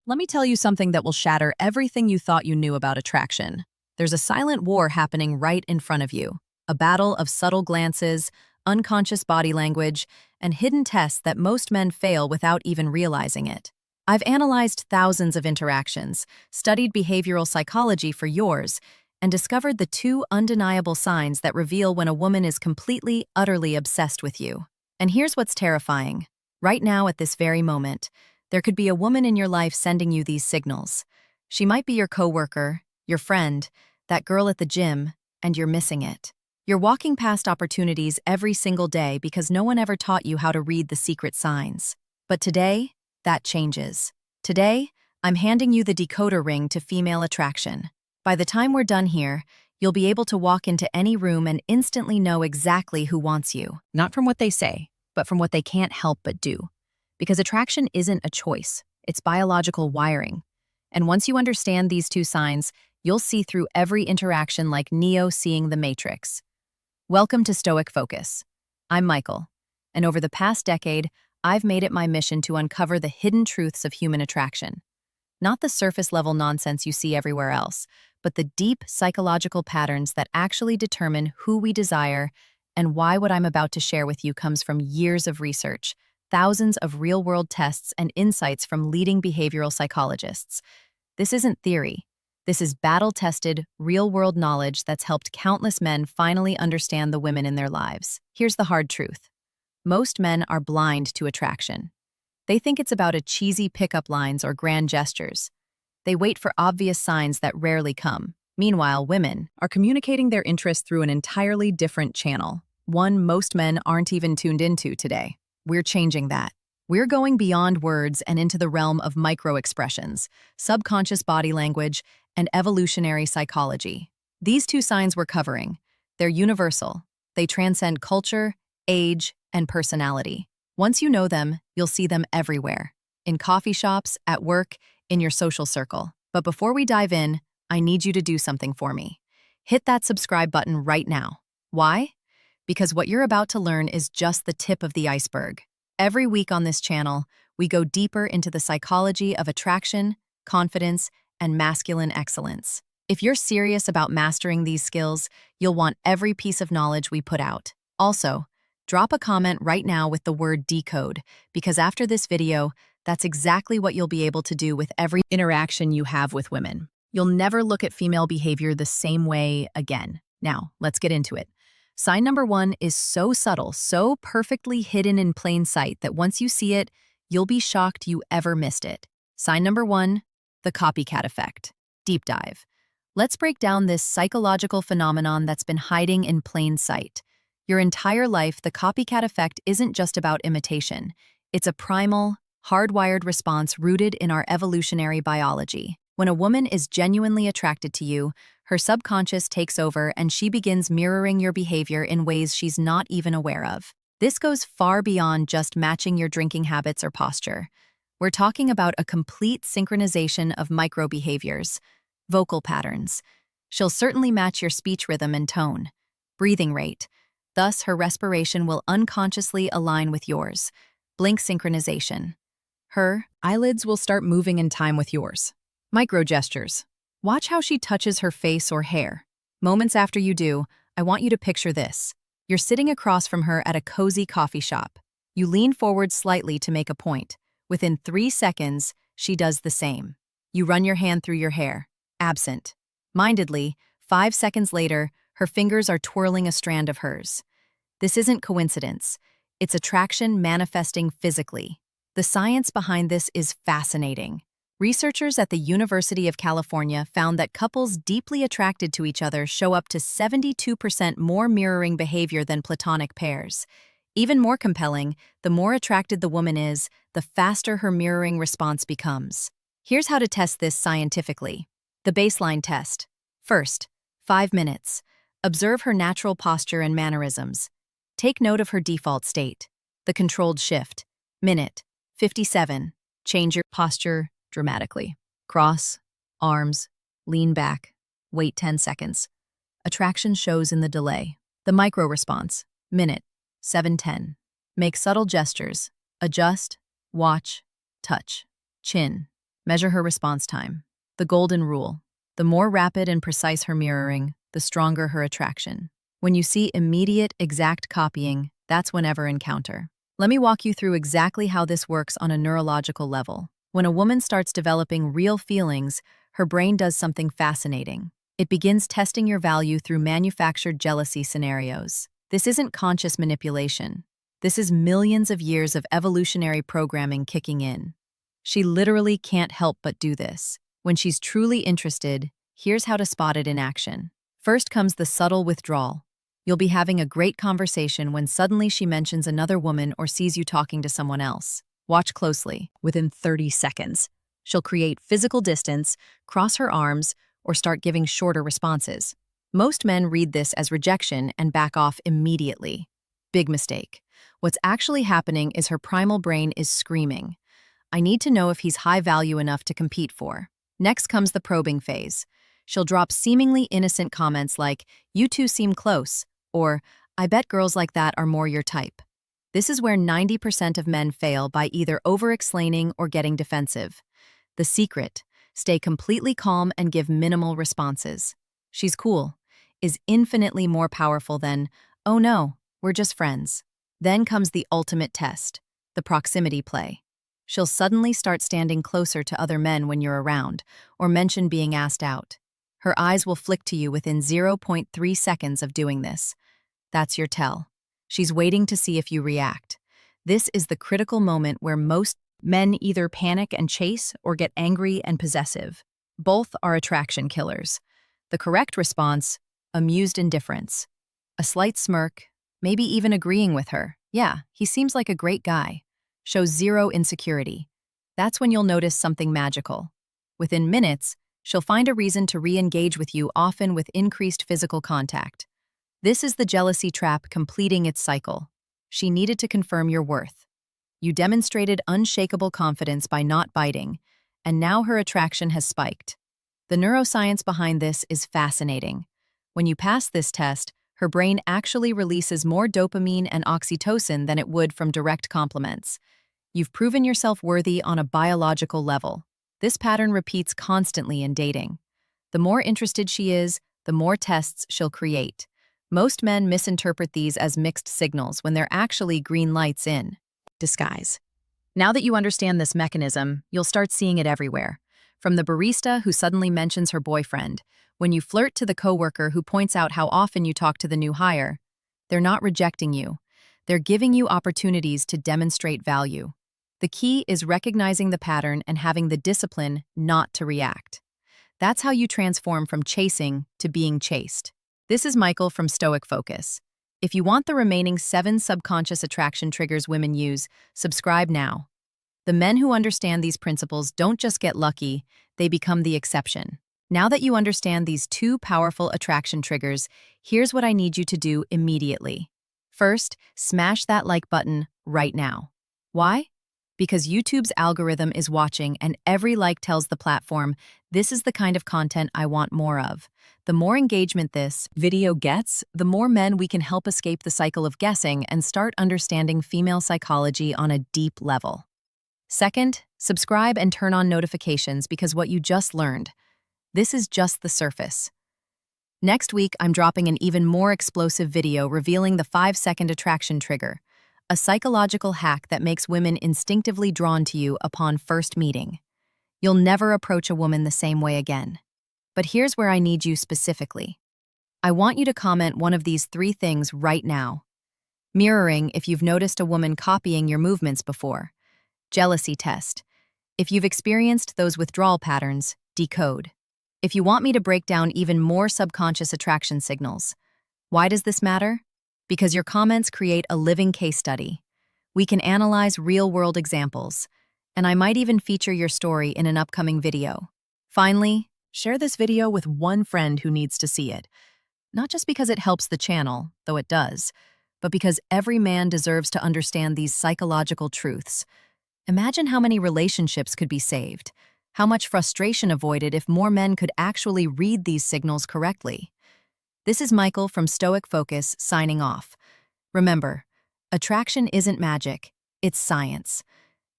Let me tell you something that will shatter everything you thought you knew about attraction. There's a silent war happening right in front of you, a battle of subtle glances, unconscious body language, and hidden tests that most men fail without even realizing it. I've analyzed thousands of interactions, studied behavioral psychology for yours, and discovered the two undeniable signs that reveal when a woman is completely, utterly obsessed with you. And here's what's terrifying. Right now, at this very moment, there could be a woman in your life sending you these signals. She might be your coworker, your friend, that girl at the gym, and you're missing it. You're walking past opportunities every single day because no one ever taught you how to read the secret signs. But today, that changes. Today, I'm handing you the decoder ring to female attraction. By the time we're done here, you'll be able to walk into any room and instantly know exactly who wants you. Not from what they say, but from what they can't help but do. Because attraction isn't a choice, it's biological wiring. And once you understand these two signs, you'll see through every interaction like Neo seeing the Matrix. Welcome to Stoic Focus. I'm Michael, and over the past decade, I've made it my mission to uncover the hidden truths of human attraction. Not the surface-level nonsense you see everywhere else, but the deep psychological patterns that actually determine who we desire and why what I'm about to share with you comes from years of research, thousands of real-world tests and insights from leading behavioral psychologists. This isn't theory. This is battle-tested, real-world knowledge that's helped countless men finally understand the women in their lives. Here's the hard truth. Most men are blind to attraction. They think it's about cheesy pickup lines or grand gestures. They wait for obvious signs that rarely come. Meanwhile, women are communicating their interest through an entirely different channel, one most men aren't even tuned into today. We're changing that. We're going beyond words and into the realm of micro-expressions, subconscious body language, and evolutionary psychology. These two signs we're covering, they're universal. They transcend culture, age, and personality. Once you know them, you'll see them everywhere. In coffee shops, at work, in your social circle. But before we dive in, I need you to do something for me. Hit that subscribe button right now. Why? Because what you're about to learn is just the tip of the iceberg. Every week on this channel, we go deeper into the psychology of attraction, confidence, and masculine excellence. If you're serious about mastering these skills, you'll want every piece of knowledge we put out. Also, drop a comment right now with the word decode, because after this video, that's exactly what you'll be able to do with every interaction you have with women. You'll never look at female behavior the same way again. Now, let's get into it. Sign number one is so subtle, so perfectly hidden in plain sight that once you see it, you'll be shocked you ever missed it. Sign number one, the copycat effect. Deep dive. Let's break down this psychological phenomenon that's been hiding in plain sight. Your entire life, the copycat effect isn't just about imitation. It's a primal, hardwired response rooted in our evolutionary biology. When a woman is genuinely attracted to you, her subconscious takes over and she begins mirroring your behavior in ways she's not even aware of. This goes far beyond just matching your drinking habits or posture. We're talking about a complete synchronization of micro-behaviors, vocal patterns. She'll certainly match your speech rhythm and tone, breathing rate. Thus, her respiration will unconsciously align with yours. Blink synchronization. Her eyelids will start moving in time with yours. Micro-gestures. Watch how she touches her face or hair. Moments after you do, I want you to picture this. You're sitting across from her at a cozy coffee shop. You lean forward slightly to make a point. Within 3 seconds, she does the same. You run your hand through your hair. Absent. Mindedly, 5 seconds later, her fingers are twirling a strand of hers. This isn't coincidence. It's attraction manifesting physically. The science behind this is fascinating. Researchers at the University of California found that couples deeply attracted to each other show up to 72% more mirroring behavior than platonic pairs. Even more compelling, the more attracted the woman is, the faster her mirroring response becomes. Here's how to test this scientifically. The baseline test. First, 5 minutes. Observe her natural posture and mannerisms. Take note of her default state. The controlled shift. Minute. 57. Change your posture dramatically. Cross, arms, lean back, wait 10 seconds. Attraction shows in the delay. The micro response. Minute. 7:10. Make subtle gestures. Adjust, watch, touch. Chin. Measure her response time. The golden rule. The more rapid and precise her mirroring, the stronger her attraction. When you see immediate, exact copying, that's whenever encounter. Let me walk you through exactly how this works on a neurological level. When a woman starts developing real feelings, her brain does something fascinating. It begins testing your value through manufactured jealousy scenarios. This isn't conscious manipulation. This is millions of years of evolutionary programming kicking in. She literally can't help but do this. When she's truly interested, here's how to spot it in action. First comes the subtle withdrawal. You'll be having a great conversation when suddenly she mentions another woman or sees you talking to someone else. Watch closely. Within 30 seconds, she'll create physical distance, cross her arms, or start giving shorter responses. Most men read this as rejection and back off immediately. Big mistake. What's actually happening is her primal brain is screaming, "I need to know if he's high value enough to compete for." Next comes the probing phase. She'll drop seemingly innocent comments like, "You two seem close," or, "I bet girls like that are more your type." This is where 90% of men fail by either over-explaining or getting defensive. The secret: stay completely calm and give minimal responses. "She's cool" is infinitely more powerful than, "Oh no, we're just friends." Then comes the ultimate test, the proximity play. She'll suddenly start standing closer to other men when you're around, or mention being asked out. Her eyes will flick to you within 0.3 seconds of doing this. That's your tell. She's waiting to see if you react. This is the critical moment where most men either panic and chase or get angry and possessive. Both are attraction killers. The correct response: amused indifference. A slight smirk, maybe even agreeing with her. "Yeah, he seems like a great guy." Shows zero insecurity. That's when you'll notice something magical. Within minutes, she'll find a reason to re-engage with you, often with increased physical contact. This is the jealousy trap completing its cycle. She needed to confirm your worth. You demonstrated unshakable confidence by not biting, and now her attraction has spiked. The neuroscience behind this is fascinating. When you pass this test, her brain actually releases more dopamine and oxytocin than it would from direct compliments. You've proven yourself worthy on a biological level. This pattern repeats constantly in dating. The more interested she is, the more tests she'll create. Most men misinterpret these as mixed signals when they're actually green lights in disguise. Now that you understand this mechanism, you'll start seeing it everywhere. From the barista who suddenly mentions her boyfriend, when you flirt, to the coworker who points out how often you talk to the new hire. They're not rejecting you. They're giving you opportunities to demonstrate value. The key is recognizing the pattern and having the discipline not to react. That's how you transform from chasing to being chased. This is Michael from Stoic Focus. If you want the remaining 7 subconscious attraction triggers women use, subscribe now. The men who understand these principles don't just get lucky, they become the exception. Now that you understand these 2 powerful attraction triggers, here's what I need you to do immediately. First, smash that like button right now. Why? Because YouTube's algorithm is watching, and every like tells the platform, this is the kind of content I want more of. The more engagement this video gets, the more men we can help escape the cycle of guessing and start understanding female psychology on a deep level. Second, subscribe and turn on notifications, because what you just learned, this is just the surface. Next week, I'm dropping an even more explosive video revealing the 5-second attraction trigger, a psychological hack that makes women instinctively drawn to you upon first meeting. You'll never approach a woman the same way again. But here's where I need you specifically. I want you to comment one of these 3 things right now. Mirroring, if you've noticed a woman copying your movements before. Jealousy test. If you've experienced those withdrawal patterns, decode. If you want me to break down even more subconscious attraction signals. Why does this matter? Because your comments create a living case study. We can analyze real-world examples, and I might even feature your story in an upcoming video. Finally, share this video with one friend who needs to see it. Not just because it helps the channel, though it does, but because every man deserves to understand these psychological truths. Imagine how many relationships could be saved, how much frustration avoided if more men could actually read these signals correctly. This is Michael from Stoic Focus signing off. Remember, attraction isn't magic, it's science.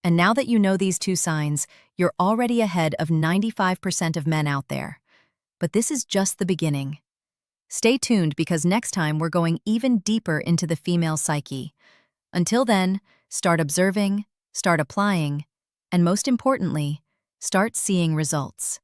And now that you know these two signs, you're already ahead of 95% of men out there. But this is just the beginning. Stay tuned because next time we're going even deeper into the female psyche. Until then, start observing, start applying, and most importantly, start seeing results.